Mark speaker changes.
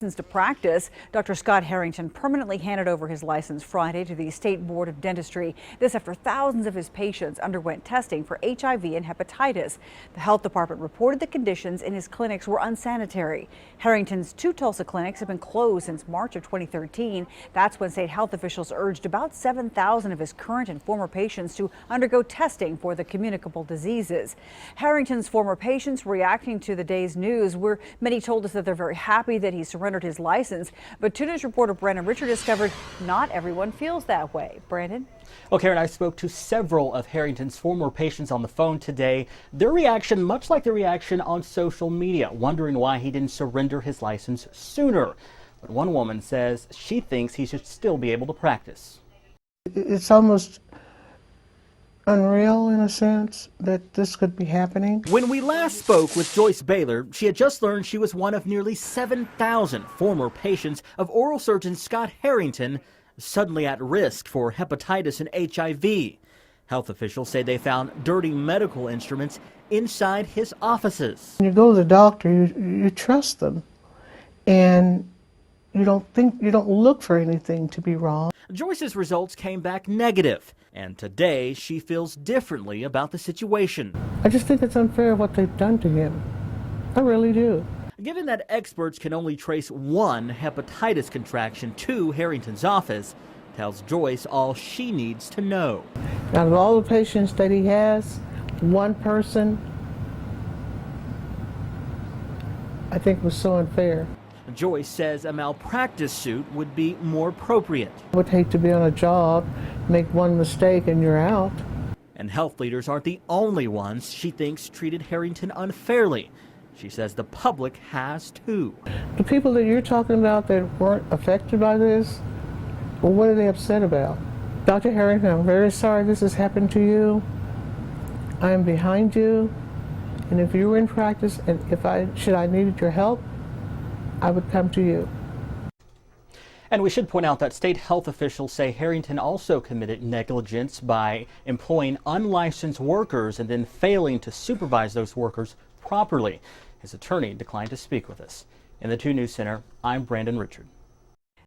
Speaker 1: To practice. Dr. Scott Harrington permanently handed over his license Friday to the State Board of Dentistry. This after thousands of his patients underwent testing for HIV and hepatitis. The health department reported the conditions in his clinics were unsanitary. Harrington's two Tulsa clinics have been closed since March of 2013. That's when state health officials urged about 7,000 of his current and former patients to undergo testing for the communicable diseases. Harrington's former patients reacting to the day's news, where many told us that they're very happy that he surrendered his license. But 2 News reporter Brandon Richard discovered not everyone feels that way. Brandon?
Speaker 2: Well, Karen, I spoke to several of Harrington's former patients on the phone today. Their reaction, much like the reaction on social media, wondering why he didn't surrender his license sooner. But one woman says she thinks he should still be able to practice.
Speaker 3: It's almost unreal in a sense that this could be happening.
Speaker 2: When we last spoke with Joyce Baylor, she had just learned she was one of nearly 7,000 former patients of oral surgeon Scott Harrington, suddenly at risk for hepatitis and HIV. Health officials say they found dirty medical instruments inside his offices.
Speaker 3: When you go to the doctor, you trust them, and you don't look for anything to be wrong.
Speaker 2: Joyce's results came back negative, and today she feels differently about the situation.
Speaker 3: I just think it's unfair what they've done to him. I really do.
Speaker 2: Given that experts can only trace one hepatitis contraction to Harrington's office, tells Joyce all she needs to know.
Speaker 3: Out of all the patients that he has, one person I think was so unfair.
Speaker 2: Joyce says a malpractice suit would be more appropriate.
Speaker 3: I would hate to be on a job, make one mistake and you're out.
Speaker 2: And health leaders aren't the only ones she thinks treated Harrington unfairly. She says the public has too.
Speaker 3: The people that you're talking about that weren't affected by this, well, what are they upset about? Dr. Harrington, I'm very sorry this has happened to you. I am behind you, and if you were in practice and should I needed your help, I would come to you.
Speaker 2: And we should point out that state health officials say Harrington also committed negligence by employing unlicensed workers and then failing to supervise those workers properly. His attorney declined to speak with us. In the 2 News Center, I'm Brandon Richard.